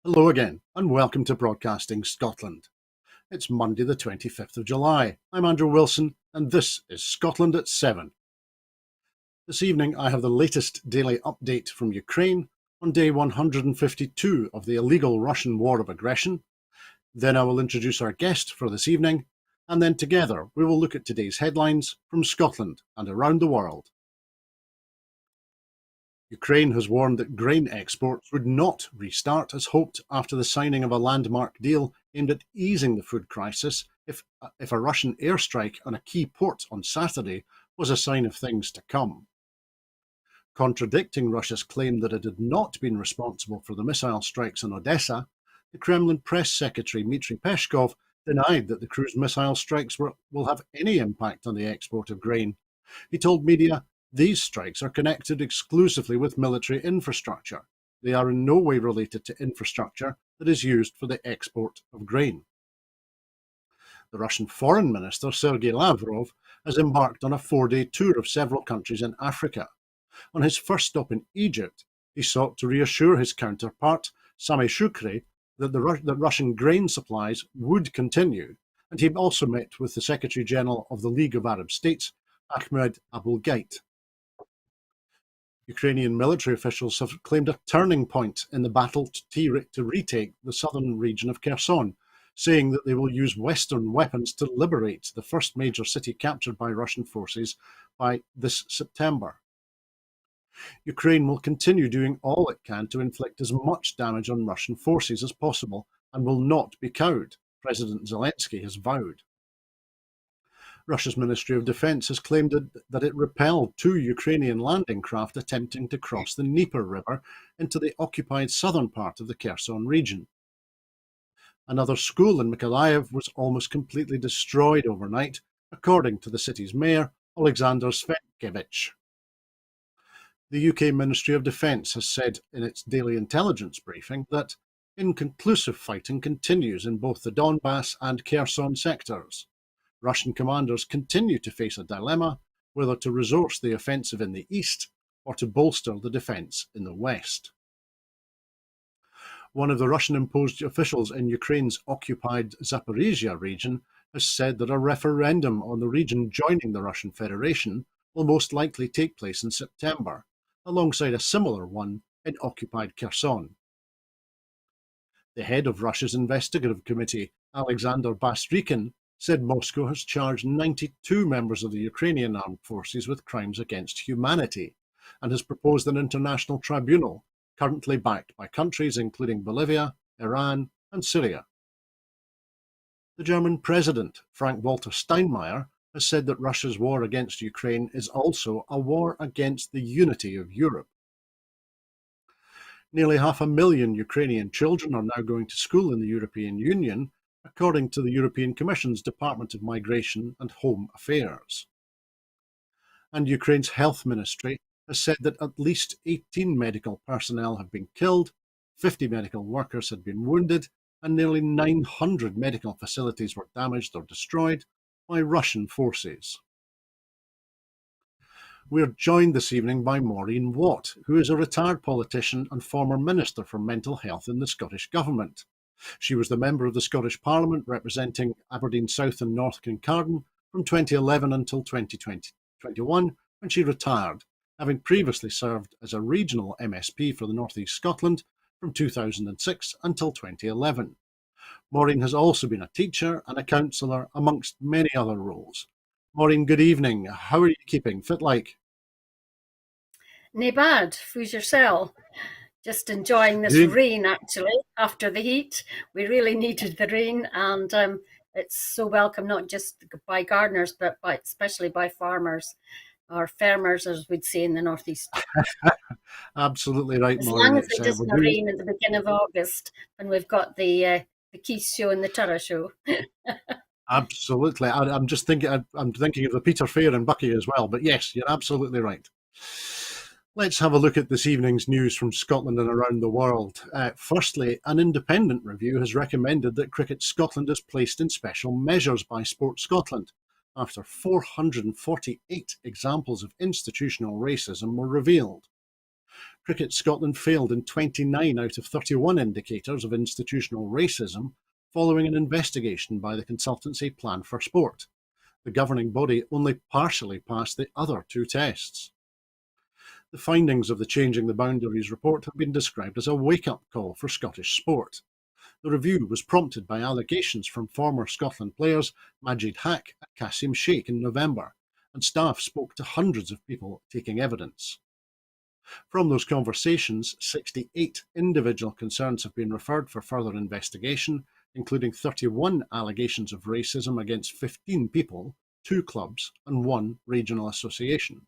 Hello again, and welcome to Broadcasting Scotland. It's Monday the 25th of July. I'm Andrew Wilson, and this is Scotland at 7. This evening I have the latest daily update from Ukraine on day 152 of the illegal Russian war of aggression. Then I will introduce our guest for this evening, and then together we will look at today's headlines from Scotland and around the world. Ukraine has warned that grain exports would not restart as hoped after the signing of a landmark deal aimed at easing the food crisis if a Russian airstrike on a key port on Saturday was a sign of things to come. Contradicting Russia's claim that it had not been responsible for the missile strikes on Odessa, the Kremlin press secretary Dmitry Peskov denied that the cruise missile strikes will have any impact on the export of grain. He told media, "These strikes are connected exclusively with military infrastructure. They are in no way related to infrastructure that is used for the export of grain." The Russian Foreign Minister Sergei Lavrov has embarked on a 4-day tour of several countries in Africa. On his first stop in Egypt, he sought to reassure his counterpart, Sameh Shoukry, that Russian grain supplies would continue, and he also met with the Secretary-General of the League of Arab States, Ahmed Abul-Gheit. Ukrainian military officials have claimed a turning point in the battle to retake the southern region of Kherson, saying that they will use Western weapons to liberate the first major city captured by Russian forces by this September. Ukraine will continue doing all it can to inflict as much damage on Russian forces as possible and will not be cowed, President Zelensky has vowed. Russia's Ministry of Defense has claimed that it repelled 2 Ukrainian landing craft attempting to cross the Dnieper River into the occupied southern part of the Kherson region. Another school in Mykolaiv was almost completely destroyed overnight, according to the city's mayor, Alexander Svetkevich. The UK Ministry of Defence has said in its daily intelligence briefing that inconclusive fighting continues in both the Donbass and Kherson sectors. Russian commanders continue to face a dilemma whether to resource the offensive in the east or to bolster the defence in the west. One of the Russian-imposed officials in Ukraine's occupied Zaporizhia region has said that a referendum on the region joining the Russian Federation will most likely take place in September, alongside a similar one in occupied Kherson. The head of Russia's investigative committee, Alexander Bastrykin, said Moscow has charged 92 members of the Ukrainian armed forces with crimes against humanity and has proposed an international tribunal currently backed by countries including Bolivia, Iran and Syria. The German president, Frank-Walter Steinmeier, has said that Russia's war against Ukraine is also a war against the unity of Europe. Nearly 500,000 Ukrainian children are now going to school in the European Union, according to the European Commission's Department of Migration and Home Affairs. And Ukraine's health ministry has said that at least 18 medical personnel have been killed, 50 medical workers had been wounded, and nearly 900 medical facilities were damaged or destroyed by Russian forces. We are joined this evening by Maureen Watt, who is a retired politician and former Minister for Mental Health in the Scottish Government. She was the member of the Scottish Parliament representing Aberdeen South and North Kincardine from 2011 until 2021, when she retired, having previously served as a regional MSP for the North East Scotland from 2006 until 2011. Maureen has also been a teacher and a counsellor, amongst many other roles. Maureen, good evening. How are you keeping? Fit like? Nae bad. Who's yourself? Just enjoying this rain, actually, after the heat. We really needed the rain, and it's so welcome, not just by gardeners, but especially by farmers, or farmers, as we'd say in the northeast. Absolutely right, as Maureen. Long as it doesn't rain at the beginning of August, when we've got the Keith show and the Tara show. Absolutely. I'm just thinking. I'm thinking of the Peter Fair and Bucky as well. But yes, you're absolutely right. Let's have a look at this evening's news from Scotland and around the world. Firstly, an independent review has recommended that Cricket Scotland is placed in special measures by Sport Scotland after 448 examples of institutional racism were revealed. Cricket Scotland failed in 29 out of 31 indicators of institutional racism following an investigation by the consultancy Plan for Sport. The governing body only partially passed the other two tests. The findings of the Changing the Boundaries report have been described as a wake-up call for Scottish sport. The review was prompted by allegations from former Scotland players Majid Haq and Kasim Sheikh in November, and staff spoke to hundreds of people taking evidence. From those conversations, 68 individual concerns have been referred for further investigation, including 31 allegations of racism against 15 people, 2 clubs, and 1 regional association.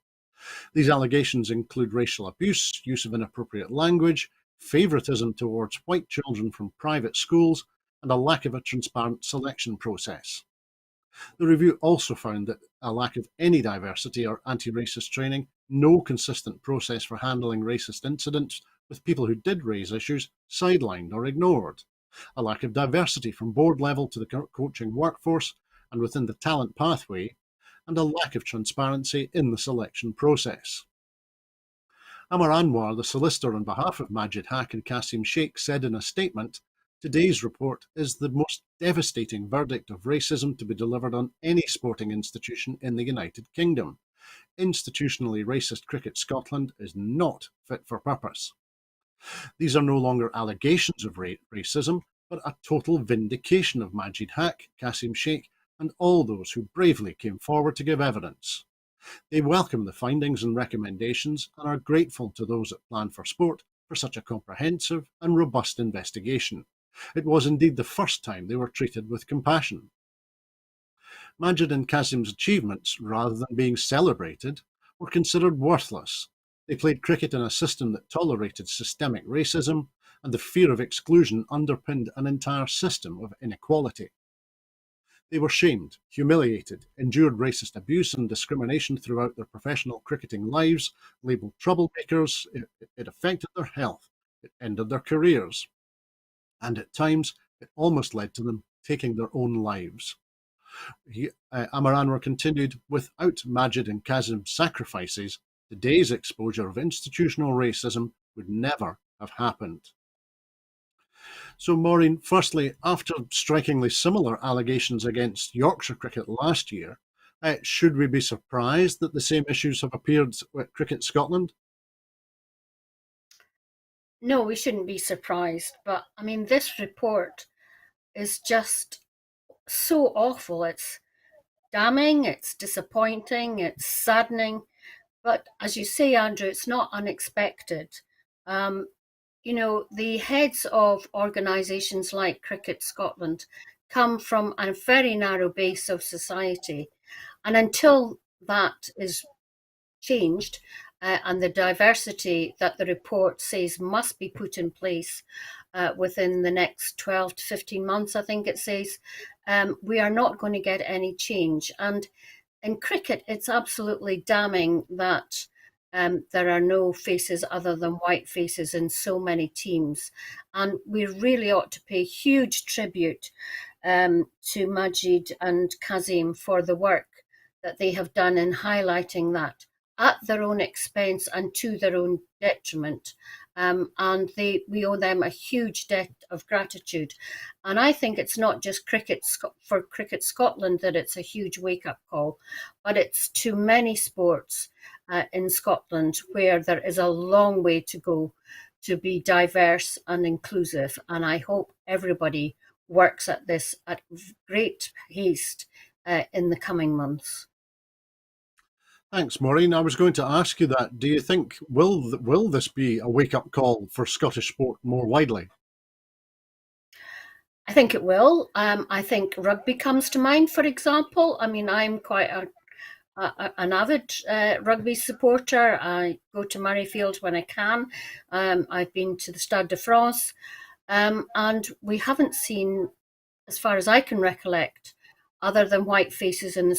These allegations include racial abuse, use of inappropriate language, favouritism towards white children from private schools, and a lack of a transparent selection process. The review also found that a lack of any diversity or anti-racist training, no consistent process for handling racist incidents with people who did raise issues sidelined or ignored, a lack of diversity from board level to the coaching workforce and within the talent pathway, and a lack of transparency in the selection process. Amar Anwar, the solicitor on behalf of Majid Haq and Kasim Sheikh, said in a statement, "Today's report is the most devastating verdict of racism to be delivered on any sporting institution in the United Kingdom. Institutionally racist Cricket Scotland is not fit for purpose." These are no longer allegations of racism, but a total vindication of Majid Haq, Kasim Sheikh, and all those who bravely came forward to give evidence. They welcome the findings and recommendations and are grateful to those at Plan for Sport for such a comprehensive and robust investigation. It was indeed the first time they were treated with compassion. Majid and Kasim's achievements, rather than being celebrated, were considered worthless. They played cricket in a system that tolerated systemic racism, and the fear of exclusion underpinned an entire system of inequality. They were shamed, humiliated, endured racist abuse and discrimination throughout their professional cricketing lives, labelled troublemakers. It affected their health, it ended their careers, and at times it almost led to them taking their own lives. Amar Anwar continued, "Without Majid and Kasim's sacrifices, today's exposure of institutional racism would never have happened." So, Maureen, firstly, after strikingly similar allegations against Yorkshire cricket last year, should we be surprised that the same issues have appeared with Cricket Scotland? No, we shouldn't be surprised. But I mean, this report is just so awful. It's damning, it's disappointing, it's saddening. But as you say, Andrew, it's not unexpected. Um, the heads of organisations like Cricket Scotland come from a very narrow base of society. And until that is changed, and the diversity that the report says must be put in place within the next 12 to 15 months, I think it says, we are not going to get any change. And in cricket, it's absolutely damning that there are no faces other than white faces in so many teams. And we really ought to pay huge tribute to Majid and Kasim for the work that they have done in highlighting that at their own expense and to their own detriment. And we owe them a huge debt of gratitude. And I think it's not just for Cricket Scotland that it's a huge wake-up call, but it's to many sports in Scotland where there is a long way to go to be diverse and inclusive. And I hope everybody works at this at great haste in the coming months. Thanks, Maureen. I was going to ask you that. Do you think, will this be a wake-up call for Scottish sport more widely? I think it will. I think rugby comes to mind, for example. I mean, I'm quite an avid rugby supporter. I go to Murrayfield when I can. I've been to the Stade de France, and we haven't seen, as far as I can recollect, other than white faces in the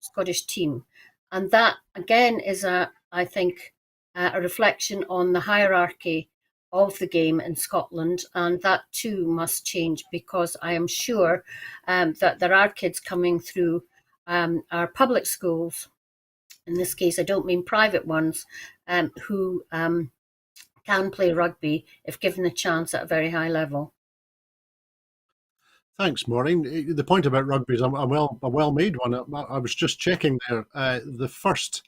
Scottish team. And that, again, is, I think, a reflection on the hierarchy of the game in Scotland. And that, too, must change, because I am sure that there are kids coming through our public schools, in this case, I don't mean private ones, who can play rugby if given a chance at a very high level. Thanks, Maureen. The point about rugby is a well made one. I was just checking there. The first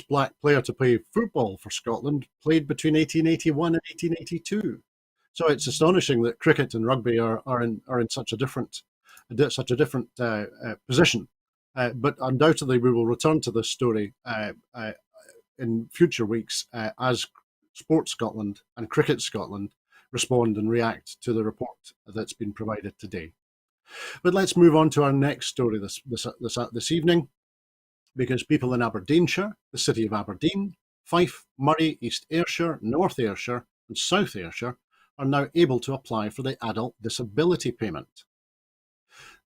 black player to play football for Scotland played between 1881 and 1882. So it's astonishing that cricket and rugby are in such a different position. But undoubtedly, we will return to this story in future weeks as Sport Scotland and Cricket Scotland respond and react to the report that's been provided today. But let's move on to our next story this evening, because people in Aberdeenshire, the city of Aberdeen, Fife, Moray, East Ayrshire, North Ayrshire and South Ayrshire are now able to apply for the adult disability payment.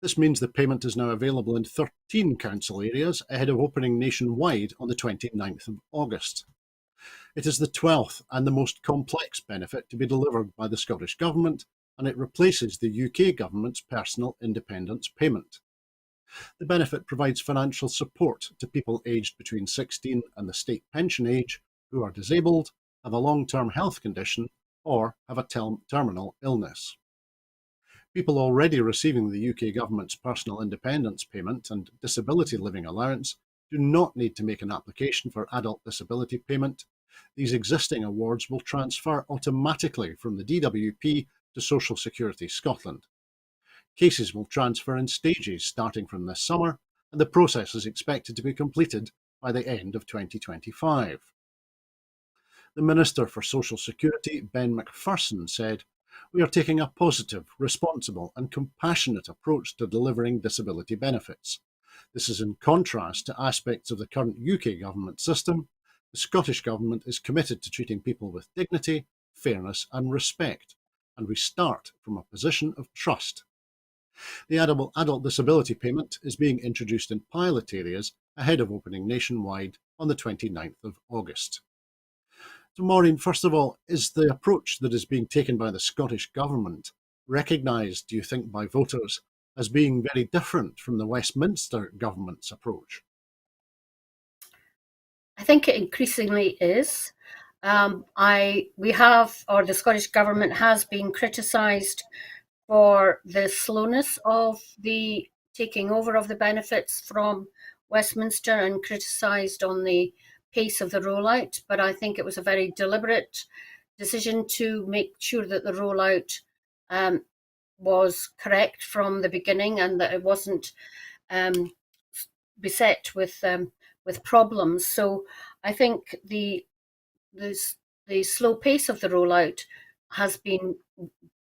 This means the payment is now available in 13 council areas ahead of opening nationwide on the 29th of August. It is the 12th and the most complex benefit to be delivered by the Scottish Government, and it replaces the UK Government's Personal Independence Payment. The benefit provides financial support to people aged between 16 and the state pension age who are disabled, have a long-term health condition, or have a terminal illness. People already receiving the UK Government's Personal Independence Payment and Disability Living Allowance do not need to make an application for adult disability payment. These existing awards will transfer automatically from the DWP to Social Security Scotland. Cases will transfer in stages starting from this summer, and the process is expected to be completed by the end of 2025. The Minister for Social Security, Ben McPherson, said, "We are taking a positive, responsible and compassionate approach to delivering disability benefits. This is in contrast to aspects of the current UK Government system. The Scottish Government is committed to treating people with dignity, fairness and respect, and we start from a position of trust." The adult disability payment is being introduced in pilot areas ahead of opening nationwide on the 29th of August. So Maureen, first of all, is the approach that is being taken by the Scottish Government recognised, do you think, by voters as being very different from the Westminster Government's approach? I think it increasingly is. The Scottish Government has been criticised for the slowness of the taking over of the benefits from Westminster and criticised on the pace of the rollout, but I think it was a very deliberate decision to make sure that the rollout was correct from the beginning and that it wasn't beset with problems. So I think the slow pace of the rollout has been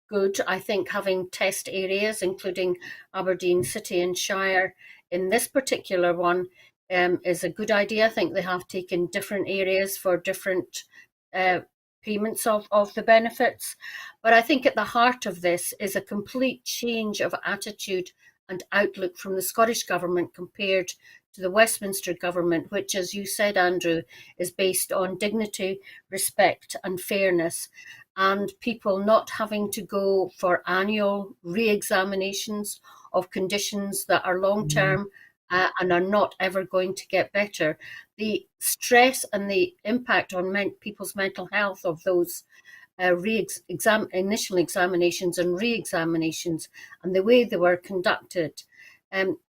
good. I think having test areas, including Aberdeen City and Shire, in this particular one is a good idea. I think they have taken different areas for different payments of the benefits. But I think at the heart of this is a complete change of attitude and outlook from the Scottish Government compared to the Westminster Government, which, as you said, Andrew, is based on dignity, respect and fairness, and people not having to go for annual re-examinations of conditions that are long-term and are not ever going to get better. The stress and the impact on people's mental health of those initial examinations and re-examinations and the way they were conducted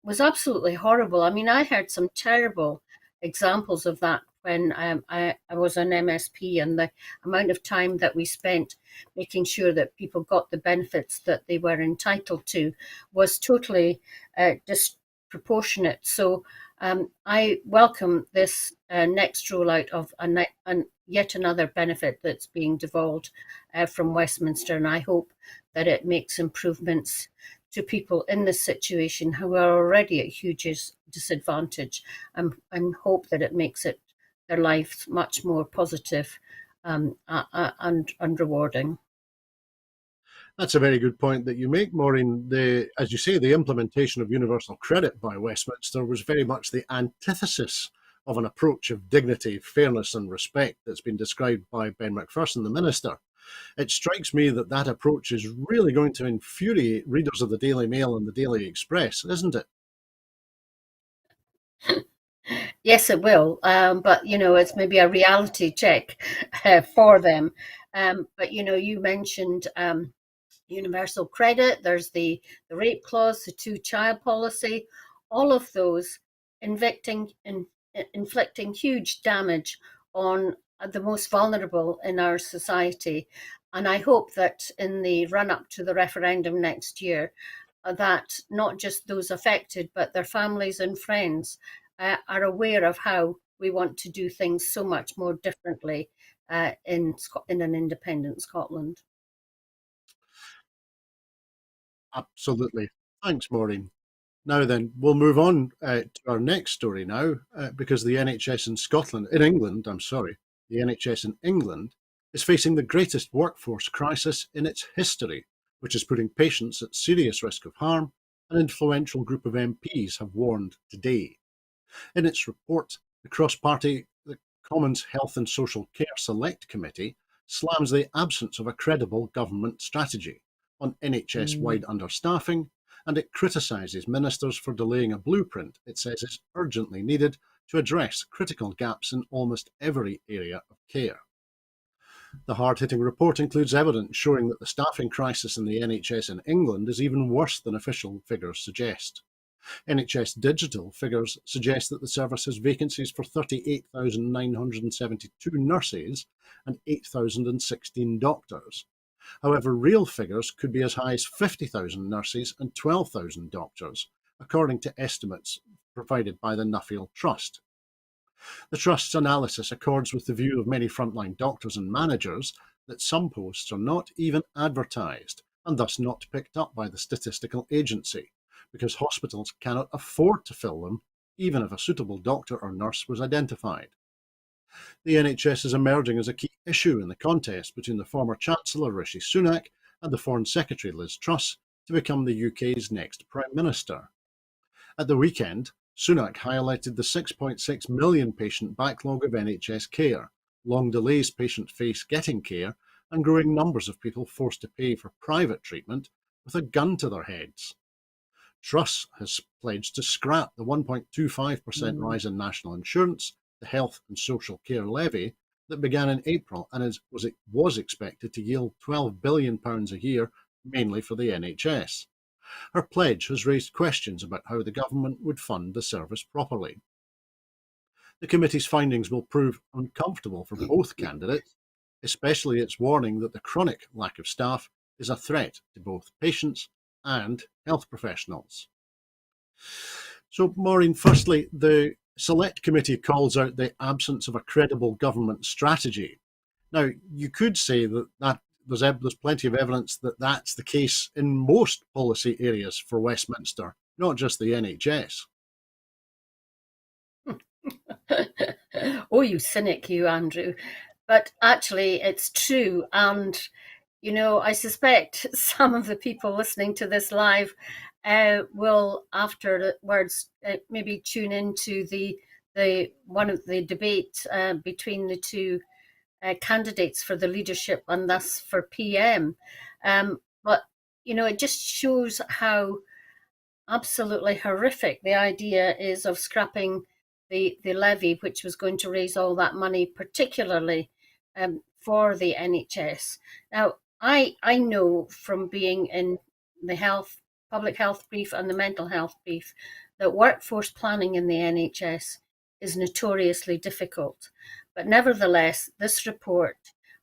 was absolutely horrible. I mean, I heard some terrible examples of that when I was an MSP, and the amount of time that we spent making sure that people got the benefits that they were entitled to was totally disproportionate. So I welcome this next rollout of yet another benefit that's being devolved from Westminster, and I hope that it makes improvements to people in this situation who are already at huge disadvantage, and hope that it makes their lives much more positive and rewarding. That's a very good point that you make, Maureen. As you say, the implementation of universal credit by Westminster was very much the antithesis of an approach of dignity, fairness and respect that's been described by Ben McPherson, the Minister. It strikes me that that approach is really going to infuriate readers of the Daily Mail and the Daily Express, isn't it? Yes, it will. But it's maybe a reality check for them. But you mentioned universal credit. There's the rape clause, the two-child policy. All of those inflicting huge damage on the most vulnerable in our society. And I hope that in the run-up to the referendum next year, that not just those affected, but their families and friends are aware of how we want to do things so much more differently in an independent Scotland. Absolutely. Thanks, Maureen. Now then, we'll move on to our next story now, because the NHS in England, the NHS in England is facing the greatest workforce crisis in its history, which is putting patients at serious risk of harm, an influential group of MPs have warned today. In its report, the Commons Health and Social Care Select Committee slams the absence of a credible government strategy on NHS-wide understaffing, and it criticises ministers for delaying a blueprint it says is urgently needed to address critical gaps in almost every area of care. The hard-hitting report includes evidence showing that the staffing crisis in the NHS in England is even worse than official figures suggest. NHS Digital figures suggest that the service has vacancies for 38,972 nurses and 8,016 doctors. However, real figures could be as high as 50,000 nurses and 12,000 doctors, according to estimates provided by the Nuffield Trust. The Trust's analysis accords with the view of many frontline doctors and managers that some posts are not even advertised and thus not picked up by the statistical agency, because hospitals cannot afford to fill them even if a suitable doctor or nurse was identified. The NHS is emerging as a key issue in the contest between the former Chancellor Rishi Sunak and the Foreign Secretary Liz Truss to become the UK's next Prime Minister. At the weekend, Sunak highlighted the 6.6 million patient backlog of NHS care, long delays patients face getting care, and growing numbers of people forced to pay for private treatment with a gun to their heads. Truss has pledged to scrap the 1.25% rise in national insurance, the health and social care levy that began in April and was expected to yield £12 billion a year, mainly for the NHS. Her pledge has raised questions about how the government would fund the service properly. The committee's findings will prove uncomfortable for both candidates, especially its warning that the chronic lack of staff is a threat to both patients and health professionals. So, Maureen, firstly, the Select Committee calls out the absence of a credible government strategy. Now, you could say that there's plenty of evidence that that's the case in most policy areas for Westminster, not just the NHS. Oh, you cynic, you, Andrew. But actually, it's true. And, I suspect some of the people listening to this live will afterwards maybe tune into the one of the debate between the two candidates for the leadership and thus for PM. But, it just shows how absolutely horrific the idea is of scrapping the levy, which was going to raise all that money, particularly for the NHS. Now, I know from being in the public health brief and the mental health brief that workforce planning in the NHS is notoriously difficult. But nevertheless, this report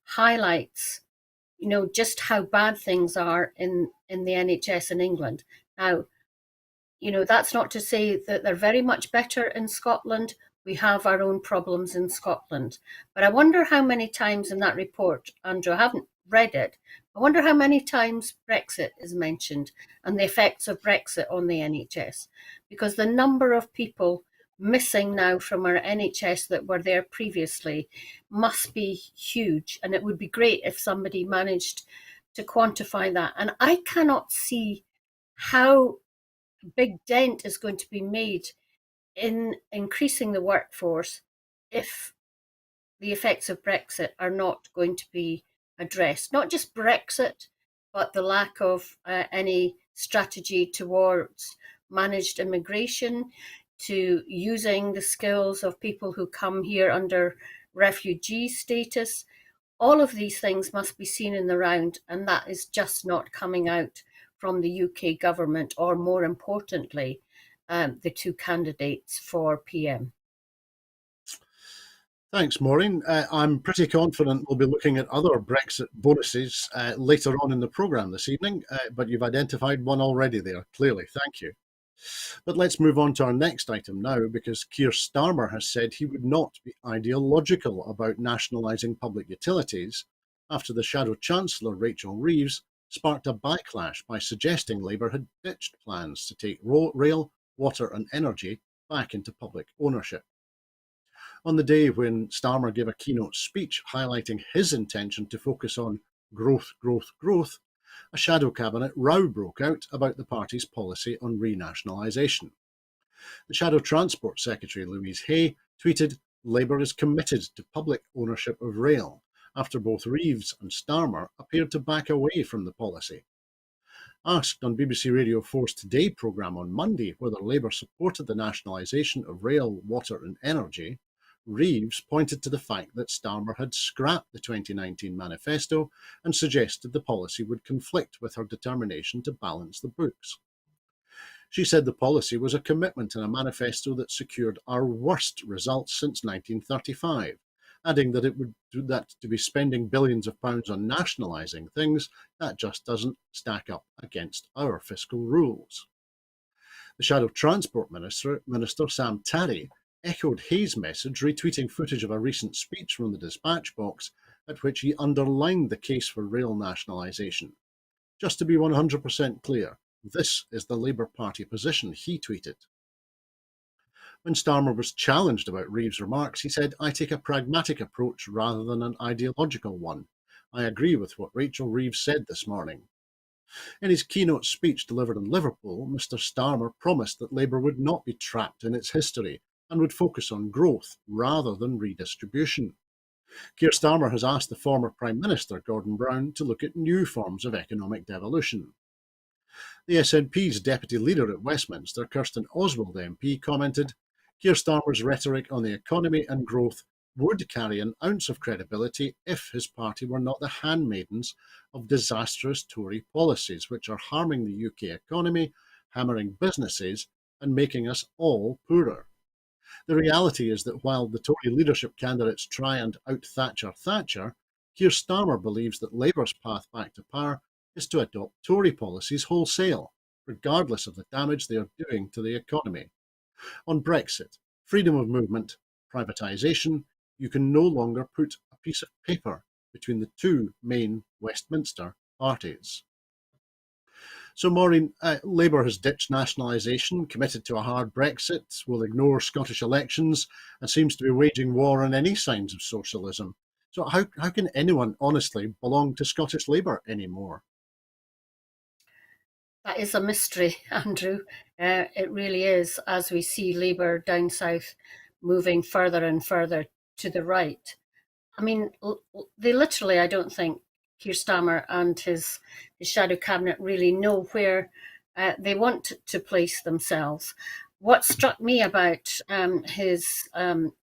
highlights, just how bad things are in the NHS in England. Now, that's not to say that they're very much better in Scotland. We have our own problems in Scotland. But I wonder how many times in that report, Andrew, I haven't read it, I wonder how many times Brexit is mentioned and the effects of Brexit on the NHS. Because the number of people missing now from our NHS that were there previously must be huge. And it would be great if somebody managed to quantify that. And I cannot see how big dent is going to be made in increasing the workforce if the effects of Brexit are not going to be addressed. Not just Brexit, but the lack of any strategy towards managed immigration. to using the skills of people who come here under refugee status. All of these things must be seen in the round, and that is just not coming out from the UK government, or more importantly, the two candidates for PM. Thanks, Maureen. I'm pretty confident we'll be looking at other Brexit bonuses later on in the programme this evening, but you've identified one already there, clearly. Thank you. But let's move on to our next item now, because Keir Starmer has said he would not be ideological about nationalising public utilities after the Shadow Chancellor, Rachel Reeves, sparked a backlash by suggesting Labour had ditched plans to take rail, water and energy back into public ownership. On the day when Starmer gave a keynote speech highlighting his intention to focus on growth, growth, growth, a shadow cabinet row broke out about the party's policy on renationalisation. The Shadow Transport Secretary, Louise Hay, tweeted, "Labour is committed to public ownership of rail," after both Reeves and Starmer appeared to back away from the policy. Asked on BBC Radio 4's Today programme on Monday whether Labour supported the nationalisation of rail, water and energy, Reeves pointed to the fact that Starmer had scrapped the 2019 manifesto and suggested the policy would conflict with her determination to balance the books. She said the policy was a commitment in a manifesto that secured our worst results since 1935, adding that it would do that to be spending billions of pounds on nationalising things, that just doesn't stack up against our fiscal rules. The Shadow Transport Minister Sam Tarry echoed Hay's message, retweeting footage of a recent speech from the dispatch box at which he underlined the case for rail nationalisation. "Just to be 100% clear, this is the Labour Party position," he tweeted. When Starmer was challenged about Reeves' remarks, he said, "I take a pragmatic approach rather than an ideological one. I agree with what Rachel Reeves said this morning." In his keynote speech delivered in Liverpool, Mr Starmer promised that Labour would not be trapped in its history and would focus on growth rather than redistribution. Keir Starmer has asked the former Prime Minister, Gordon Brown, to look at new forms of economic devolution. The SNP's deputy leader at Westminster, Kirsten Oswald MP, commented, "Keir Starmer's rhetoric on the economy and growth would carry an ounce of credibility if his party were not the handmaidens of disastrous Tory policies which are harming the UK economy, hammering businesses and making us all poorer. The reality is that while the Tory leadership candidates try and out-Thatcher Thatcher, Keir Starmer believes that Labour's path back to power is to adopt Tory policies wholesale, regardless of the damage they are doing to the economy. On Brexit, freedom of movement, privatisation, you can no longer put a piece of paper between the two main Westminster parties." So, Maureen, Labour has ditched nationalisation, committed to a hard Brexit, will ignore Scottish elections, and seems to be waging war on any signs of socialism. So how can anyone honestly belong to Scottish Labour anymore? That is a mystery, Andrew. It really is, as we see Labour down south moving further and further to the right. I mean, they literally, I don't think Keir Starmer and his shadow cabinet really know where they want to place themselves. What struck me about his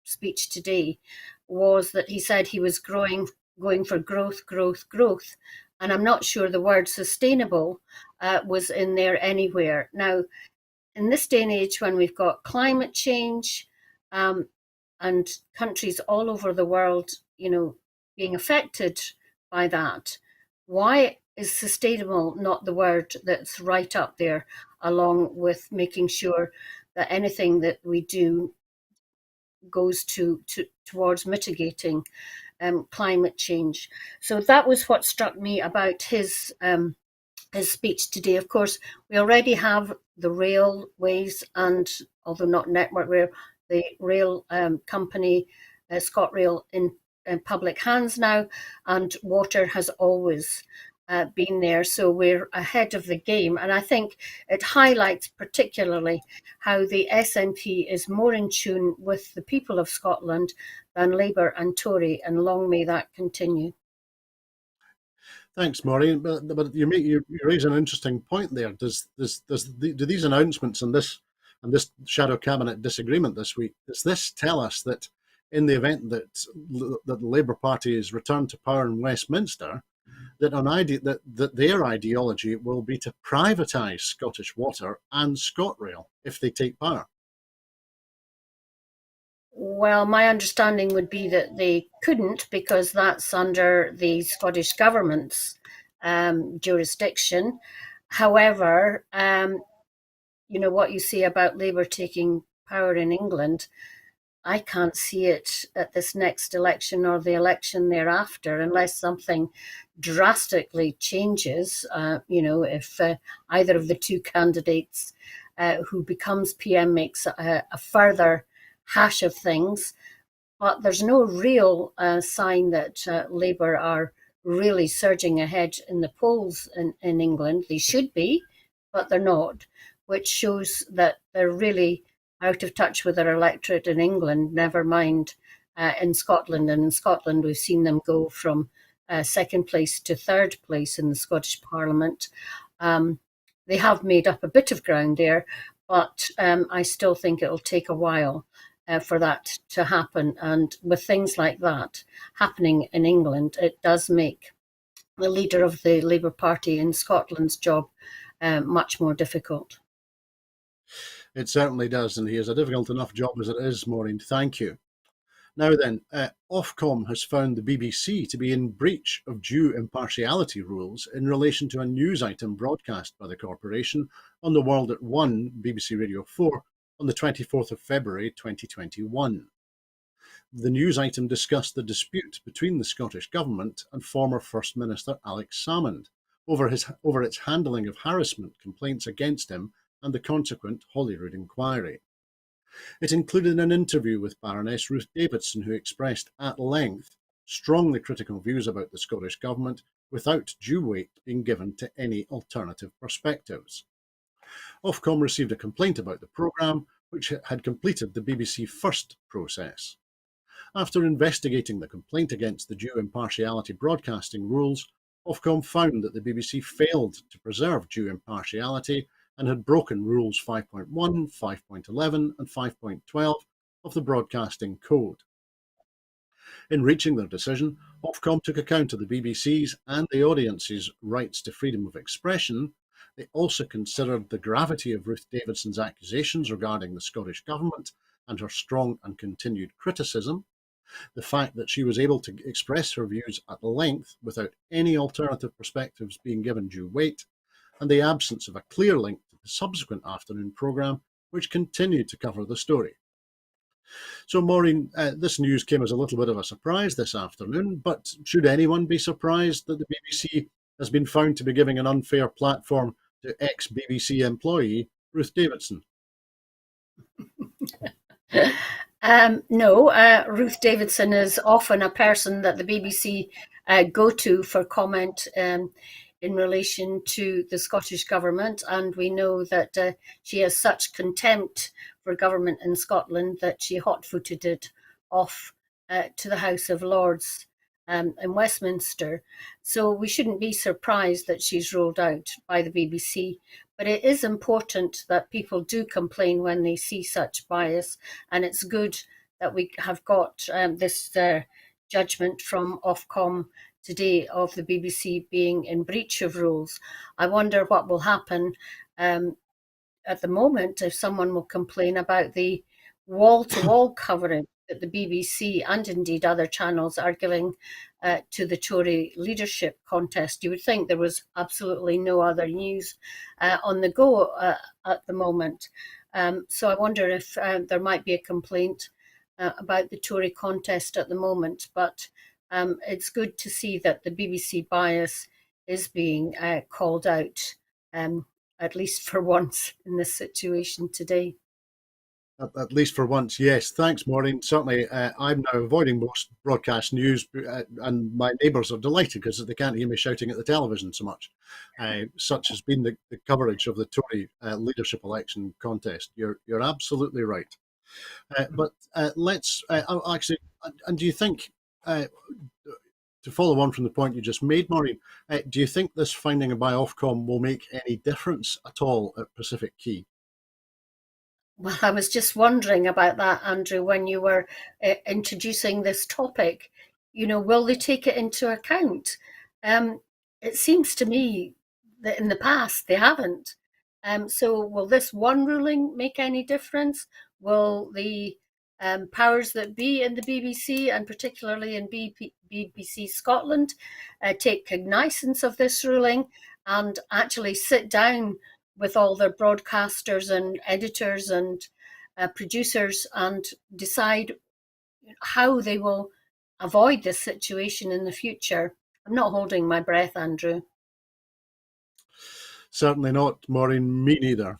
speech today was that he said he was going for growth, growth, growth. And I'm not sure the word sustainable was in there anywhere. Now, in this day and age, when we've got climate change and countries all over the world, being affected by that, why is sustainable not the word that's right up there, along with making sure that anything that we do goes towards mitigating climate change? So that was what struck me about his speech today. Of course, we already have the railways, and although not Network Rail, the rail company, ScotRail, in public hands now, and water has always been there. So we're ahead of the game. And I think it highlights particularly how the SNP is more in tune with the people of Scotland than Labour and Tory, and long may that continue. Thanks, Maureen. But you raise an interesting point there. Do these announcements and this And this shadow cabinet disagreement this week, does this tell us that in the event that the Labour Party is returned to power in Westminster, that their ideology will be to privatise Scottish Water and ScotRail if they take power? Well, my understanding would be that they couldn't, because that's under the Scottish Government's jurisdiction. However, what you say about Labour taking power in England, I can't see it at this next election or the election thereafter, unless something drastically changes. If either of the two candidates who becomes PM makes a further hash of things. But there's no real sign that Labour are really surging ahead in the polls in England. They should be, but they're not, which shows that they're really out of touch with their electorate in England, never mind in Scotland. And in Scotland, we've seen them go from second place to third place in the Scottish Parliament. They have made up a bit of ground there, but I still think it'll take a while for that to happen. And with things like that happening in England, it does make the leader of the Labour Party in Scotland's job much more difficult. It certainly does, and he has a difficult enough job as it is, Maureen. Thank you. Now then, Ofcom has found the BBC to be in breach of due impartiality rules in relation to a news item broadcast by the corporation on The World at 1, BBC Radio 4, on the 24th of February 2021. The news item discussed the dispute between the Scottish Government and former First Minister Alex Salmond over its handling of harassment complaints against him and the consequent Holyrood inquiry. It included an interview with Baroness Ruth Davidson, who expressed at length strongly critical views about the Scottish Government without due weight being given to any alternative perspectives. Ofcom received a complaint about the programme, which had completed the BBC First process. After investigating the complaint against the due impartiality broadcasting rules, Ofcom found that the BBC failed to preserve due impartiality and had broken Rules 5.1, 5.11 and 5.12 of the Broadcasting Code. In reaching their decision, Ofcom took account of the BBC's and the audience's rights to freedom of expression. They also considered the gravity of Ruth Davidson's accusations regarding the Scottish Government and her strong and continued criticism, the fact that she was able to express her views at length without any alternative perspectives being given due weight, and the absence of a clear link to the subsequent afternoon programme, which continued to cover the story. So, Maureen, this news came as a little bit of a surprise this afternoon, but should anyone be surprised that the BBC has been found to be giving an unfair platform to ex-BBC employee Ruth Davidson? No, Ruth Davidson is often a person that the BBC go to for comment in relation to the Scottish Government, and we know that she has such contempt for government in Scotland that she hot-footed it off to the House of Lords in Westminster. So we shouldn't be surprised that she's rolled out by the BBC. But it is important that people do complain when they see such bias, and it's good that we have got this judgment from Ofcom today of the BBC being in breach of rules. I wonder what will happen at the moment if someone will complain about the wall-to-wall coverage that the BBC and indeed other channels are giving to the Tory leadership contest. You would think there was absolutely no other news on the go at the moment. So I wonder if there might be a complaint about the Tory contest at the moment. But it's good to see that the BBC bias is being called out, at least for once in this situation today. At least for once, yes. Thanks, Maureen. Certainly, I'm now avoiding most broadcast news, and my neighbours are delighted because they can't hear me shouting at the television so much. Such has been the coverage of the Tory leadership election contest. You're absolutely right. But let's actually, and do you think, to follow on from the point you just made, Maureen, do you think this finding by Ofcom will make any difference at all at Pacific Quay? Well, I was just wondering about that, Andrew, when you were introducing this topic. Will they take it into account? Um, it seems to me that in the past they haven't. So, will this one ruling make any difference? Will the powers that be in the BBC, and particularly in BBC Scotland, take cognizance of this ruling and actually sit down with all their broadcasters and editors and producers and decide how they will avoid this situation in the future? I'm not holding my breath, Andrew. Certainly not, Maureen, me neither.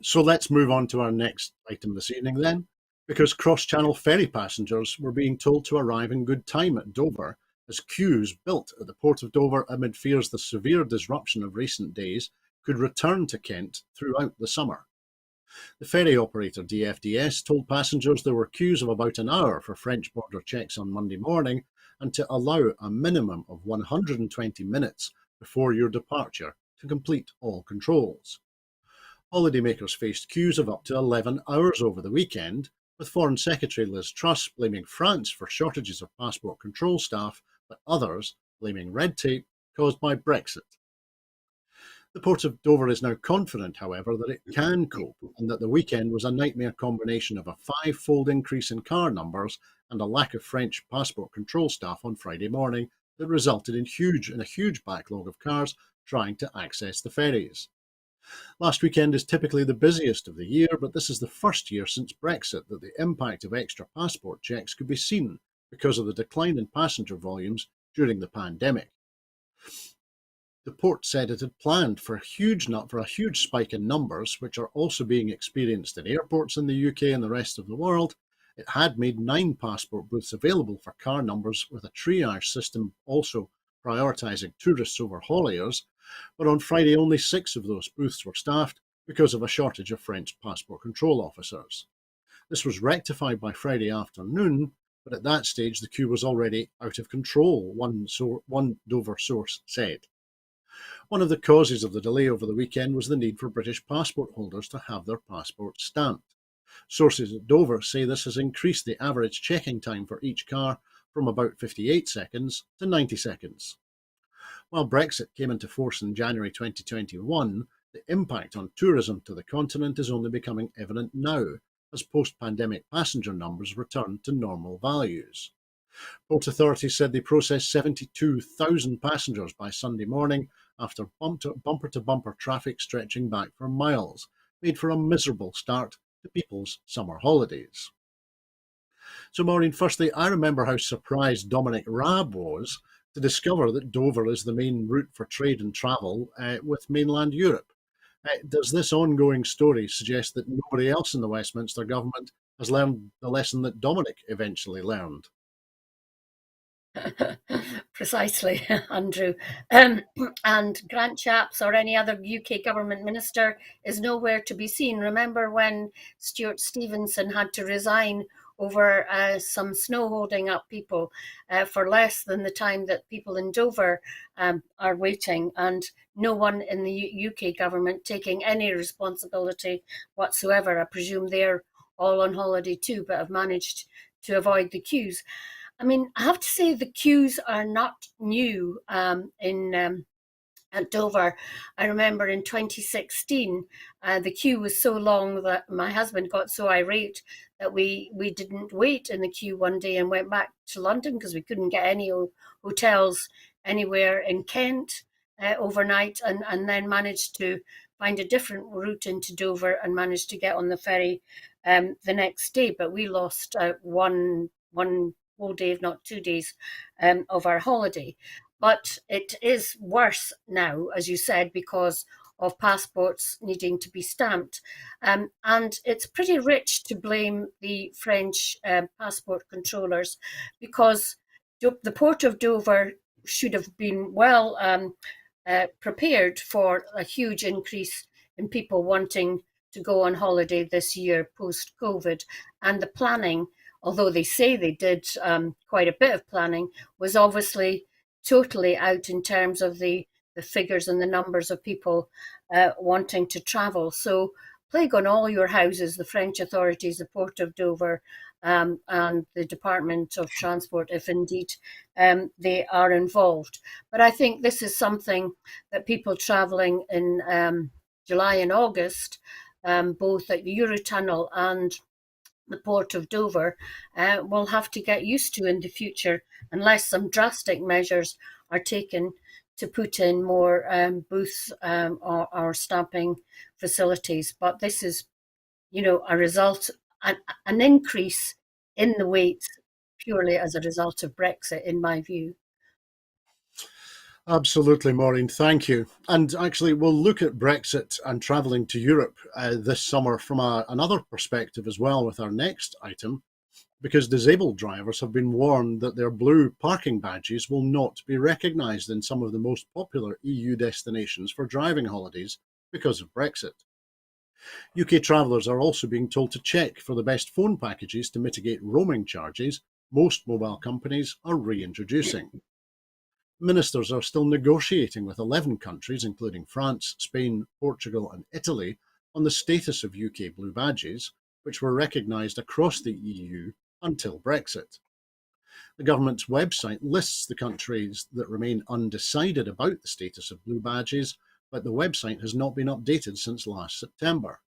So let's move on to our next item this evening then, because cross-channel ferry passengers were being told to arrive in good time at Dover as queues built at the Port of Dover amid fears the severe disruption of recent days could return to Kent throughout the summer. The ferry operator DFDS told passengers there were queues of about an hour for French border checks on Monday morning and to allow a minimum of 120 minutes before your departure to complete all controls. Holidaymakers faced queues of up to 11 hours over the weekend, with Foreign Secretary Liz Truss blaming France for shortages of passport control staff, but others blaming red tape caused by Brexit. The Port of Dover is now confident, however, that it can cope and that the weekend was a nightmare combination of a five-fold increase in car numbers and a lack of French passport control staff on Friday morning that resulted in a huge backlog of cars trying to access the ferries. Last weekend is typically the busiest of the year, but this is the first year since Brexit that the impact of extra passport checks could be seen because of the decline in passenger volumes during the pandemic. The port said it had planned for a huge spike in numbers, which are also being experienced in airports in the UK and the rest of the world. It had made 9 passport booths available for car numbers, with a triage system also prioritising tourists over hauliers, but on Friday only 6 of those booths were staffed because of a shortage of French passport control officers. This was rectified by Friday afternoon, but at that stage the queue was already out of control, one Dover source said. One of the causes of the delay over the weekend was the need for British passport holders to have their passports stamped. Sources at Dover say this has increased the average checking time for each car from about 58 seconds to 90 seconds. While Brexit came into force in January 2021, the impact on tourism to the continent is only becoming evident now, as post-pandemic passenger numbers return to normal values. Port authorities said they processed 72,000 passengers by Sunday morning after bumper-to-bumper traffic stretching back for miles made for a miserable start to people's summer holidays. So, Maureen, firstly, I remember how surprised Dominic Raab was to discover that Dover is the main route for trade and travel with mainland Europe. Does this ongoing story suggest that nobody else in the Westminster government has learned the lesson that Dominic eventually learned? Precisely, Andrew. And Grant Shapps or any other UK government minister is nowhere to be seen. Remember when Stuart Stevenson had to resign over some snow holding up people for less than the time that people in Dover are waiting, and no one in the UK government taking any responsibility whatsoever. I presume they're all on holiday too, but have managed to avoid the queues. I mean, I have to say the queues are not new at Dover. I remember in 2016, the queue was so long that my husband got so irate that we didn't wait in the queue one day and went back to London because we couldn't get any hotels anywhere in Kent overnight, and then managed to find a different route into Dover and managed to get on the ferry the next day. But we lost one whole day, if not 2 days, of our holiday. But it is worse now, as you said, because of passports needing to be stamped. And it's pretty rich to blame the French passport controllers, because the Port of Dover should have been well prepared for a huge increase in people wanting to go on holiday this year post-COVID. And the planning, although they say they did quite a bit of planning, was obviously totally out in terms of the figures and the numbers of people wanting to travel. So plague on all your houses, the French authorities, the Port of Dover, and the Department of Transport, if indeed they are involved. But I think this is something that people travelling in July and August, both at the Eurotunnel and the Port of Dover, will have to get used to in the future, unless some drastic measures are taken to put in more booths or stamping facilities. But this is, a result, an increase in the wait purely as a result of Brexit, in my view. Absolutely, Maureen. Thank you. And actually, we'll look at Brexit and travelling to Europe this summer from another perspective as well with our next item, because disabled drivers have been warned that their blue parking badges will not be recognised in some of the most popular EU destinations for driving holidays because of Brexit. UK travellers are also being told to check for the best phone packages to mitigate roaming charges most mobile companies are reintroducing. Ministers are still negotiating with 11 countries, including France, Spain, Portugal, and Italy, on the status of UK blue badges, which were recognised across the EU until Brexit. The government's website lists the countries that remain undecided about the status of blue badges, but the website has not been updated since last September.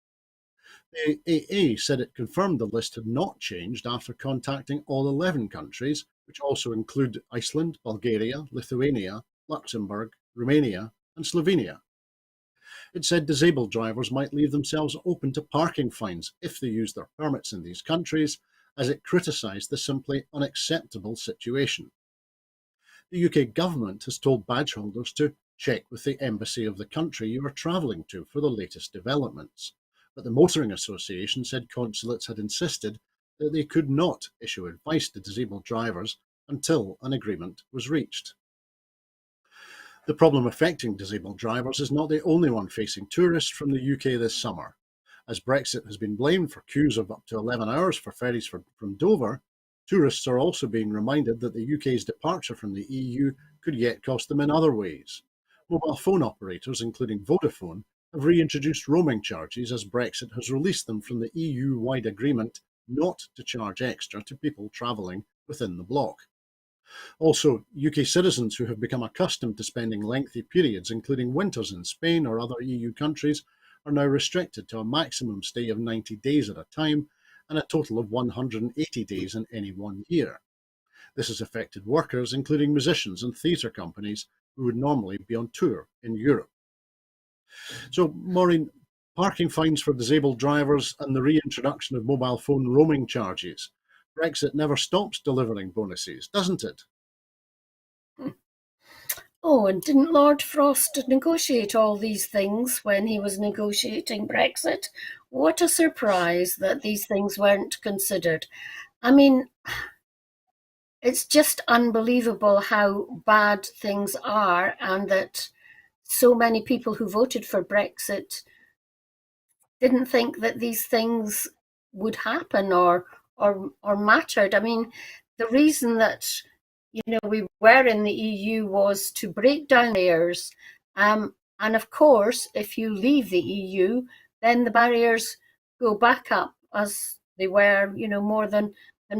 The AA said it confirmed the list had not changed after contacting all 11 countries, which also include Iceland, Bulgaria, Lithuania, Luxembourg, Romania, and Slovenia. It said disabled drivers might leave themselves open to parking fines if they use their permits in these countries, as it criticised the simply unacceptable situation. The UK government has told badge holders to check with the embassy of the country you are travelling to for the latest developments. But the Motoring Association said consulates had insisted that they could not issue advice to disabled drivers until an agreement was reached. The problem affecting disabled drivers is not the only one facing tourists from the UK this summer. As Brexit has been blamed for queues of up to 11 hours for ferries from Dover, tourists are also being reminded that the UK's departure from the EU could yet cost them in other ways. Mobile phone operators, including Vodafone, have reintroduced roaming charges as Brexit has released them from the EU-wide agreement not to charge extra to people travelling within the bloc. Also, UK citizens who have become accustomed to spending lengthy periods, including winters in Spain or other EU countries, are now restricted to a maximum stay of 90 days at a time and a total of 180 days in any 1 year. This has affected workers, including musicians and theatre companies, who would normally be on tour in Europe. So, Maureen, parking fines for disabled drivers and the reintroduction of mobile phone roaming charges. Brexit never stops delivering bonuses, doesn't it? Oh, and didn't Lord Frost negotiate all these things when he was negotiating Brexit? What a surprise that these things weren't considered. I mean, it's just unbelievable how bad things are, and that so many people who voted for Brexit didn't think that these things would happen or mattered. I mean, the reason that we were in the EU was to break down barriers, and of course, if you leave the EU, then the barriers go back up as they were, more than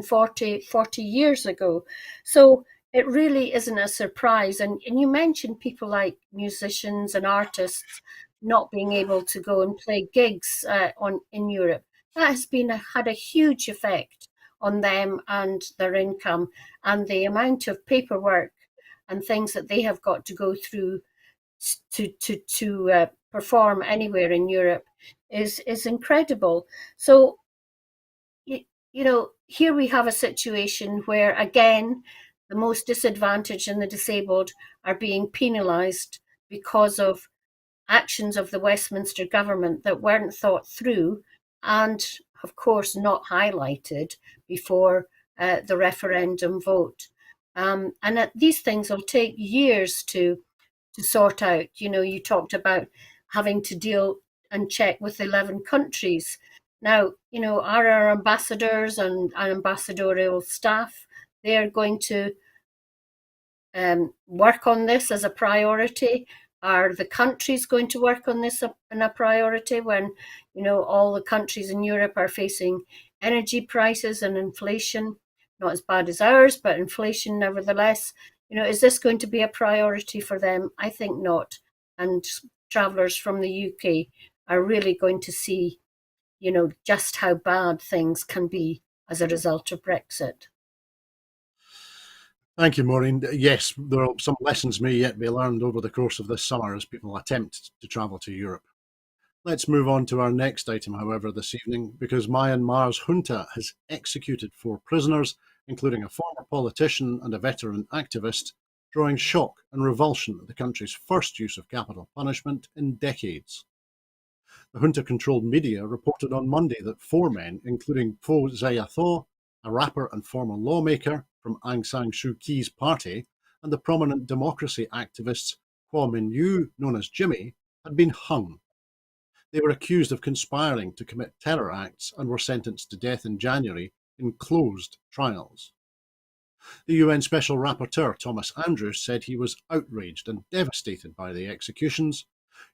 40 years ago. So it really isn't a surprise. And you mentioned people like musicians and artists not being able to go and play gigs in Europe. That has had a huge effect on them and their income, and the amount of paperwork and things that they have got to go through to perform anywhere in Europe is incredible. So here we have a situation where, again, the most disadvantaged and the disabled are being penalised because of actions of the Westminster government that weren't thought through and, of course, not highlighted before the referendum vote. And these things will take years to sort out. You talked about having to deal and check with 11 countries. Now, are our ambassadors and ambassadorial staff, they're going to work on this as a priority? Are the countries going to work on this in a priority when, all the countries in Europe are facing energy prices and inflation, not as bad as ours, but inflation nevertheless? Is this going to be a priority for them? I think not. And travellers from the UK are really going to see, just how bad things can be as a result of Brexit. Thank you, Maureen. Yes, there are some lessons may yet be learned over the course of this summer as people attempt to travel to Europe. Let's move on to our next item, however, this evening, because Myanmar's junta has executed 4 prisoners, including a former politician and a veteran activist, drawing shock and revulsion at the country's first use of capital punishment in decades. The junta-controlled media reported on Monday that 4 men, including Po Zayathaw, a rapper and former lawmaker from Aung San Suu Kyi's party, and the prominent democracy activist Kuo Min Yu, known as Jimmy, had been hung. They were accused of conspiring to commit terror acts and were sentenced to death in January in closed trials. The UN Special Rapporteur Thomas Andrews said he was outraged and devastated by the executions.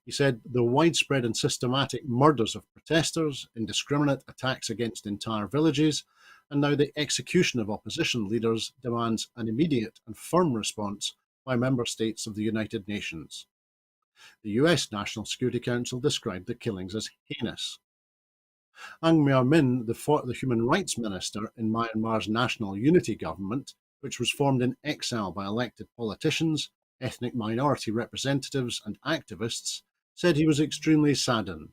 He said the widespread and systematic murders of protesters, indiscriminate attacks against entire villages, and now the execution of opposition leaders demands an immediate and firm response by member states of the United Nations. The US National Security Council described the killings as heinous. Aung Mya Min, the human rights minister in Myanmar's national unity government, which was formed in exile by elected politicians, ethnic minority representatives and activists, said he was extremely saddened.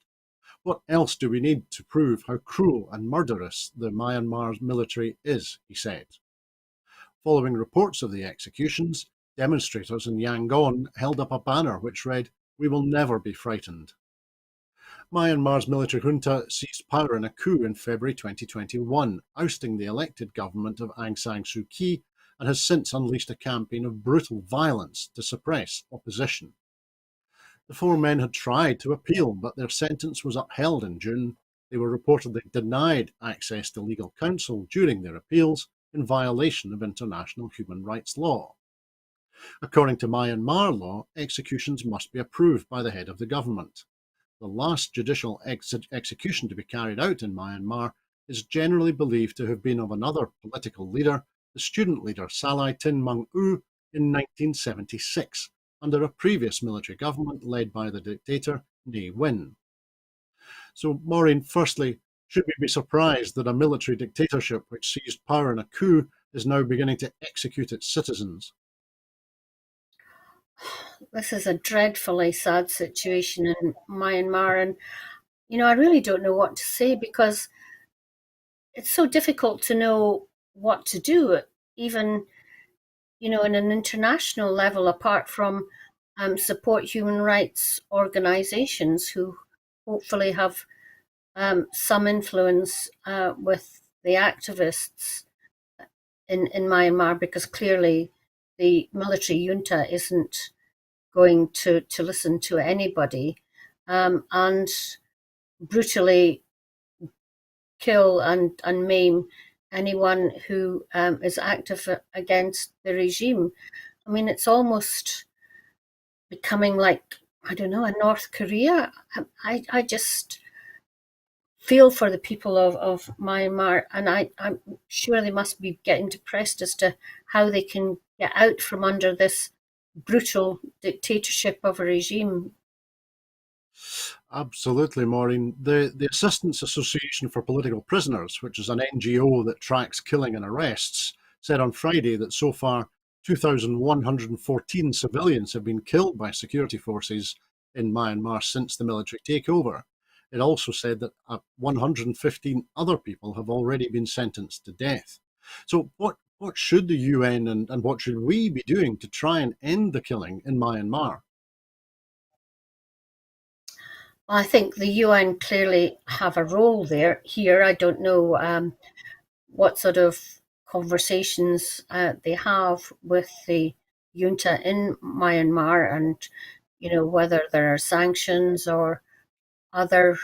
What else do we need to prove how cruel and murderous the Myanmar military is, he said. Following reports of the executions, demonstrators in Yangon held up a banner which read, "We will never be frightened." Myanmar's military junta seized power in a coup in February 2021, ousting the elected government of Aung San Suu Kyi, and has since unleashed a campaign of brutal violence to suppress opposition. The 4 men had tried to appeal, but their sentence was upheld in June. They were reportedly denied access to legal counsel during their appeals in violation of international human rights law. According to Myanmar law, executions must be approved by the head of the government. The last judicial execution to be carried out in Myanmar is generally believed to have been of another political leader, the student leader Salai Tin Maung U, in 1976, under a previous military government led by the dictator Ne Win. So, Maureen, firstly, should we be surprised that a military dictatorship which seized power in a coup is now beginning to execute its citizens? This is a dreadfully sad situation in Myanmar, and I really don't know what to say because it's so difficult to know what to do, even in an international level, apart from support human rights organizations who hopefully have some influence with the activists in Myanmar, because clearly the military junta isn't going to listen to anybody and brutally kill and maim anyone who is active against the regime. I mean, it's almost becoming like, I don't know, a North Korea. I just feel for the people of Myanmar, and I'm sure they must be getting depressed as to how they can get out from under this brutal dictatorship of a regime. Absolutely, Maureen. The Assistance Association for Political Prisoners, which is an NGO that tracks killing and arrests, said on Friday that so far 2,114 civilians have been killed by security forces in Myanmar since the military takeover. It also said that 115 other people have already been sentenced to death. So what should the UN and what should we be doing to try and end the killing in Myanmar? I think the UN clearly have a role here. I don't know what sort of conversations they have with the junta in Myanmar, and whether there are sanctions or other.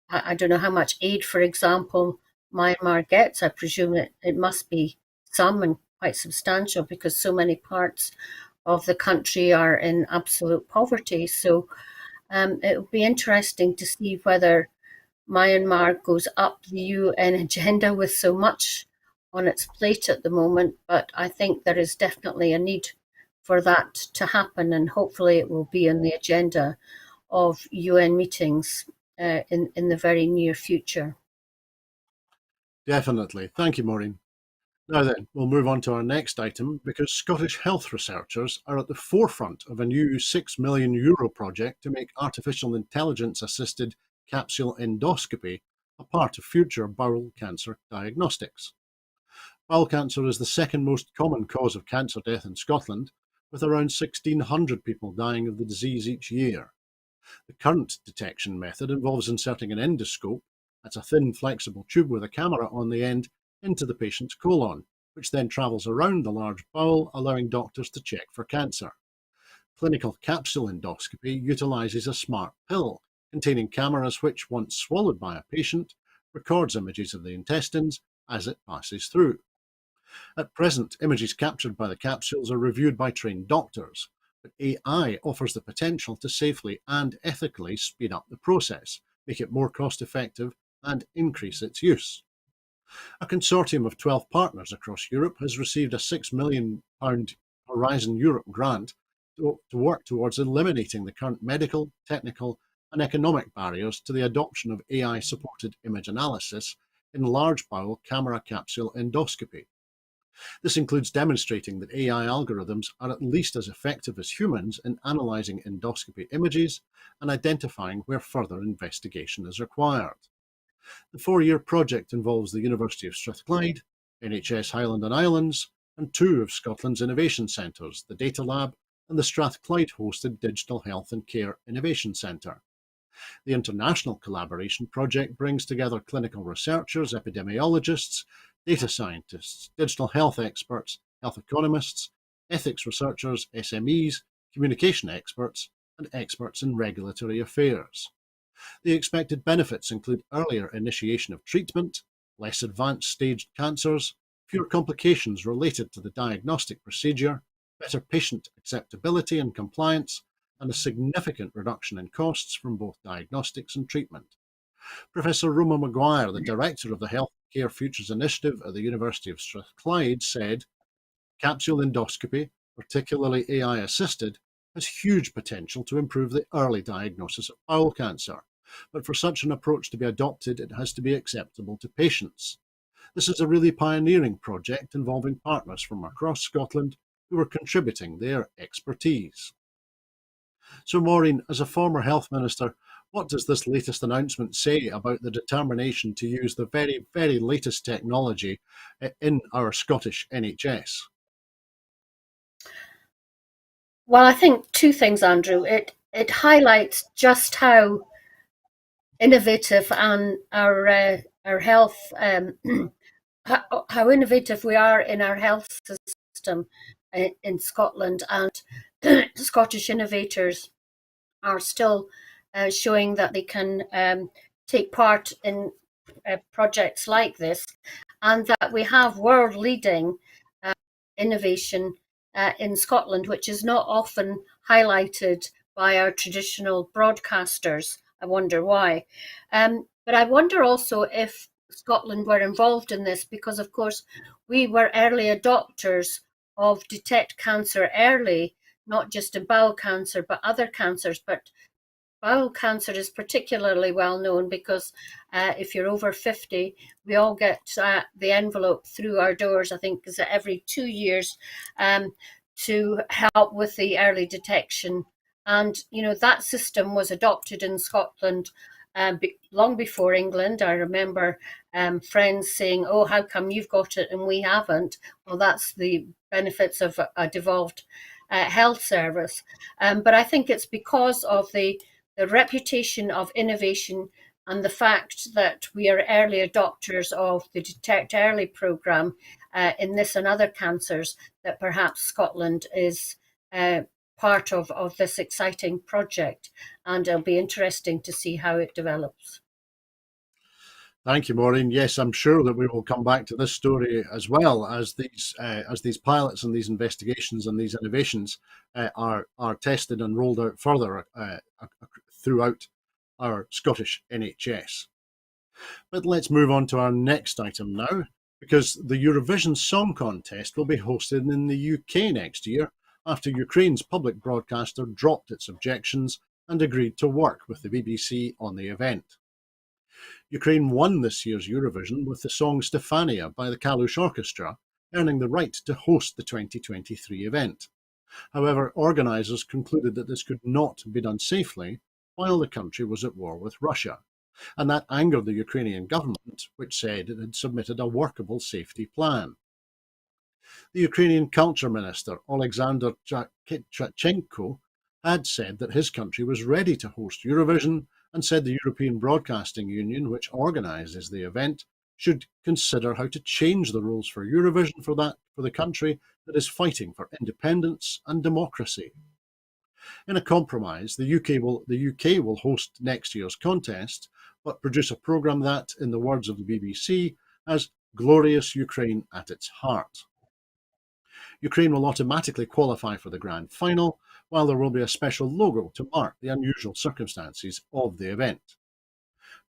I don't know how much aid, for example, Myanmar gets. I presume it must be some and quite substantial because so many parts of the country are in absolute poverty. So it will be interesting to see whether Myanmar goes up the UN agenda with so much on its plate at the moment, but I think there is definitely a need for that to happen, and hopefully it will be on the agenda of UN meetings in the very near future. Definitely. Thank you, Maureen. Now then, we'll move on to our next item because Scottish health researchers are at the forefront of a new €6 million project to make artificial intelligence assisted capsule endoscopy a part of future bowel cancer diagnostics. Bowel cancer is the second most common cause of cancer death in Scotland, with around 1,600 people dying of the disease each year. The current detection method involves inserting an endoscope, that's a thin flexible tube with a camera on the end, into the patient's colon, which then travels around the large bowel, allowing doctors to check for cancer. Clinical capsule endoscopy utilises a smart pill containing cameras which, once swallowed by a patient, records images of the intestines as it passes through. At present, images captured by the capsules are reviewed by trained doctors, but AI offers the potential to safely and ethically speed up the process, make it more cost-effective, and increase its use. A consortium of 12 partners across Europe has received a £6 million Horizon Europe grant to work towards eliminating the current medical, technical, and economic barriers to the adoption of AI-supported image analysis in large bowel camera capsule endoscopy. This includes demonstrating that AI algorithms are at least as effective as humans in analysing endoscopy images and identifying where further investigation is required. The 4-year project involves the University of Strathclyde, NHS Highland and Islands, and 2 of Scotland's innovation centres, the Data Lab and the Strathclyde-hosted Digital Health and Care Innovation Centre. The international collaboration project brings together clinical researchers, epidemiologists, data scientists, digital health experts, health economists, ethics researchers, SMEs, communication experts, and experts in regulatory affairs. The expected benefits include earlier initiation of treatment, less advanced staged cancers, fewer complications related to the diagnostic procedure, better patient acceptability and compliance, and a significant reduction in costs from both diagnostics and treatment. Professor Roma Maguire, the director of the Healthcare Futures Initiative at the University of Strathclyde, said, "Capsule endoscopy, particularly AI assisted, has huge potential to improve the early diagnosis of bowel cancer. But for such an approach to be adopted, it has to be acceptable to patients. This is a really pioneering project involving partners from across Scotland who are contributing their expertise." So, Maureen, as a former health minister, what does this latest announcement say about the determination to use the very, very latest technology in our Scottish NHS? Well, I think 2 things, Andrew. It highlights just how innovative and our health how innovative we are in our health system in Scotland, and Scottish innovators are still showing that they can take part in projects like this, and that we have world leading innovation in Scotland, which is not often highlighted by our traditional broadcasters. I wonder why. But I wonder also if Scotland were involved in this, because of course we were early adopters of Detect Cancer Early, not just in bowel cancer, but other cancers. But bowel cancer is particularly well known because if you're over 50, we all get the envelope through our doors, I think is every 2 years, to help with the early detection. And, you know, that system was adopted in Scotland long before England. I remember friends saying, "Oh, how come you've got it and we haven't?" Well, that's the benefits of a devolved health service. But I think it's because of the reputation of innovation and the fact that we are early adopters of the Detect Early programme in this and other cancers that perhaps Scotland is part of this exciting project, and it'll be interesting to see how it develops. Thank you, Maureen. Yes, I'm sure that we will come back to this story as well as these pilots and these investigations and these innovations are tested and rolled out further throughout our Scottish NHS. But let's move on to our next item now, because the Eurovision Song Contest will be hosted in the UK next year after Ukraine's public broadcaster dropped its objections and agreed to work with the BBC on the event. Ukraine won this year's Eurovision with the song Stefania by the Kalush Orchestra, earning the right to host the 2023 event. However, organisers concluded that this could not be done safely while the country was at war with Russia, and that angered the Ukrainian government, which said it had submitted a workable safety plan. The Ukrainian Culture Minister, Alexander Tkachenko, had said that his country was ready to host Eurovision and said the European Broadcasting Union, which organises the event, should consider how to change the rules for Eurovision for the country that is fighting for independence and democracy. In a compromise, the UK will host next year's contest, but produce a programme that, in the words of the BBC, has glorious Ukraine at its heart. Ukraine will automatically qualify for the grand final, while there will be a special logo to mark the unusual circumstances of the event.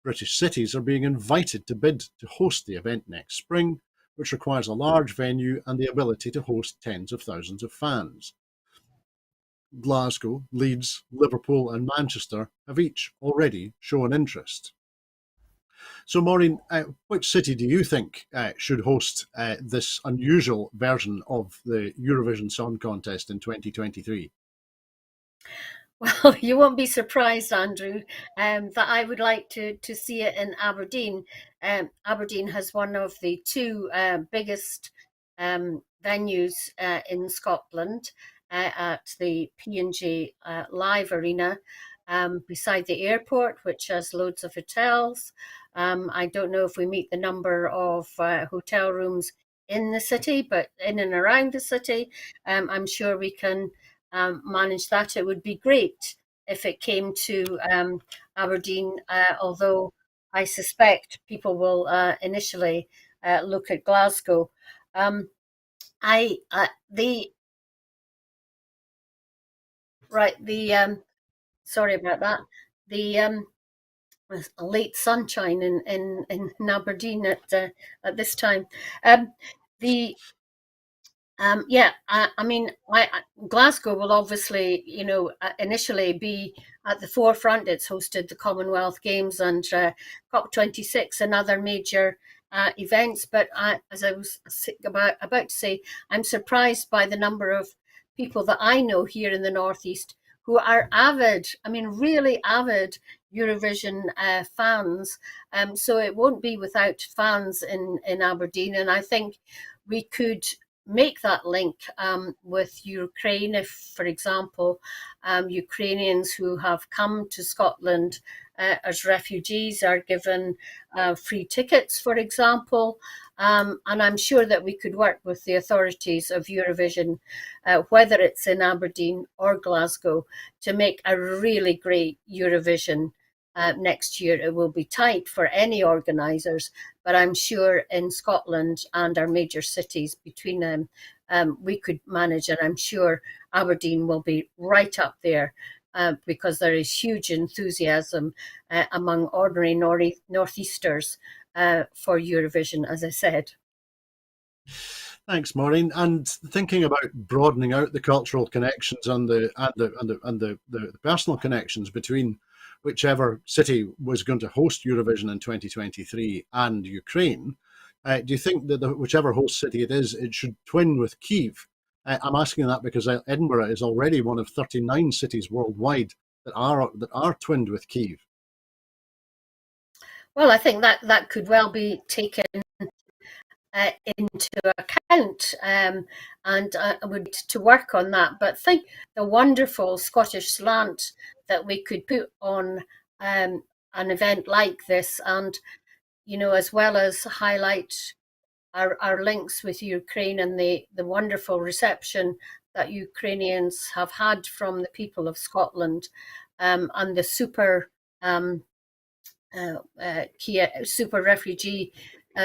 British cities are being invited to bid to host the event next spring, which requires a large venue and the ability to host tens of thousands of fans. Glasgow, Leeds, Liverpool, and Manchester have each already shown interest. So, Maureen, which city do you think should host this unusual version of the Eurovision Song Contest in 2023? Well, you won't be surprised, Andrew, that I would like to see it in Aberdeen. Aberdeen has one of the two biggest venues in Scotland at the P&G Live Arena beside the airport, which has loads of hotels. I don't know if we meet the number of hotel rooms in the city, but in and around the city, I'm sure we can manage that. It would be great if it came to Aberdeen, although I suspect people will initially look at Glasgow. I the right the sorry about that. The late sunshine in Aberdeen at this time. The Yeah, I mean, Glasgow will obviously, initially be at the forefront. It's hosted the Commonwealth Games and COP26 and other major events. But as I was about to say, I'm surprised by the number of people that I know here in the Northeast who are avid, I mean, really avid Eurovision fans. So it won't be without fans in Aberdeen. And I think we could make that link with Ukraine. If, for example, Ukrainians who have come to Scotland as refugees are given free tickets, for example. And I'm sure that we could work with the authorities of Eurovision, whether it's in Aberdeen or Glasgow, to make a really great Eurovision next year. It will be tight for any organisers, but I'm sure in Scotland and our major cities between them, we could manage, and I'm sure Aberdeen will be right up there because there is huge enthusiasm among ordinary Northeasters for Eurovision, as I said. Thanks, Maureen. And thinking about broadening out the cultural connections and the personal connections between whichever city was going to host Eurovision in 2023 and Ukraine, do you think that whichever host city it is, it should twin with Kyiv? I'm asking that because Edinburgh is already one of 39 cities worldwide that are twinned with Kyiv. Well, I think that could well be taken into account, and would to work on that. But think the wonderful Scottish slant that we could put on an event like this, and as well as highlight our links with Ukraine and the wonderful reception that Ukrainians have had from the people of Scotland, and the super key super refugee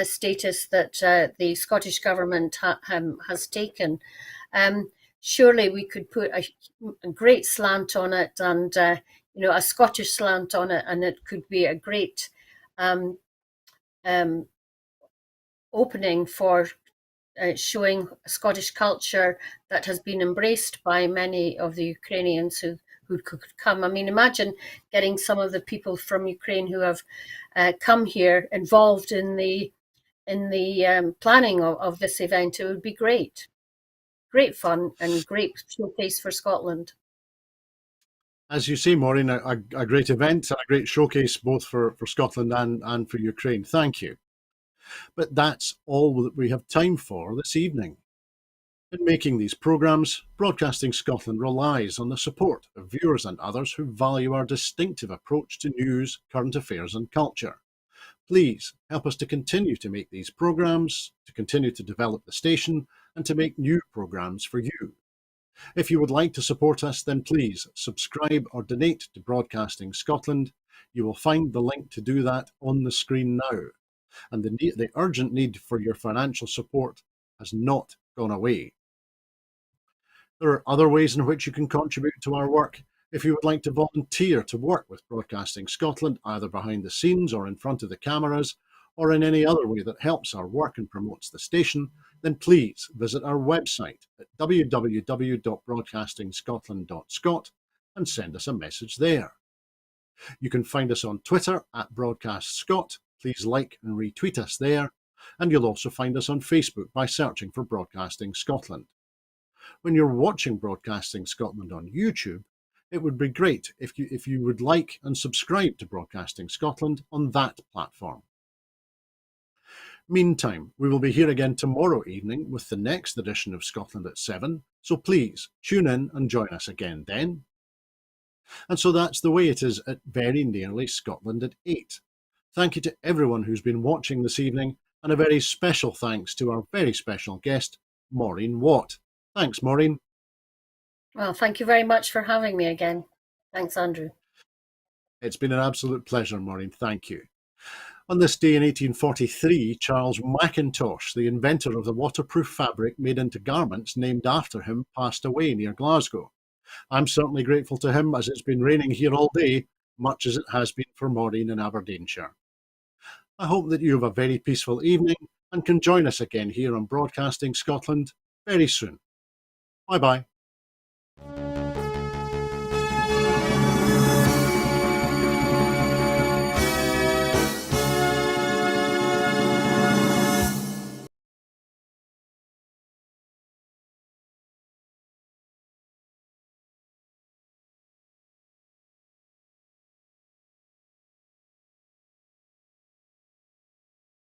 status that the Scottish government has taken. Surely we could put a great slant on it, and a Scottish slant on it, and it could be a great um, um, opening for showing Scottish culture that has been embraced by many of the Ukrainians who could come. I mean, imagine getting some of the people from Ukraine who have come here involved in the planning of this event. It would be great fun and great showcase for Scotland. As you say, Maureen, a great event and a great showcase both for Scotland and for Ukraine. Thank you. But that's all that we have time for this evening. In making these programmes, Broadcasting Scotland relies on the support of viewers and others who value our distinctive approach to news, current affairs and culture. Please help us to continue to make these programmes, to continue to develop the station, and to make new programmes for you. If you would like to support us, then please subscribe or donate to Broadcasting Scotland. You will find the link to do that on the screen now. And the urgent need for your financial support has not gone away. There are other ways in which you can contribute to our work. If you would like to volunteer to work with Broadcasting Scotland, either behind the scenes or in front of the cameras, or in any other way that helps our work and promotes the station, then please visit our website at www.broadcastingscotland.scot and send us a message there. You can find us on Twitter at BroadcastScot. Please like and retweet us there. And you'll also find us on Facebook by searching for Broadcasting Scotland. When you're watching Broadcasting Scotland on YouTube, it would be great if you would like and subscribe to Broadcasting Scotland on that platform. Meantime, we will be here again tomorrow evening with the next edition of Scotland at 7, so please tune in and join us again then. And so that's the way it is at very nearly Scotland at 8. Thank you to everyone who's been watching this evening, and a very special thanks to our very special guest, Maureen Watt. Thanks, Maureen. Well, thank you very much for having me again. Thanks, Andrew. It's been an absolute pleasure, Maureen. Thank you. On this day in 1843, Charles Mackintosh, the inventor of the waterproof fabric made into garments named after him, passed away near Glasgow. I'm certainly grateful to him, as it's been raining here all day, much as it has been for Maureen in Aberdeenshire. I hope that you have a very peaceful evening and can join us again here on Broadcasting Scotland very soon. Bye-bye.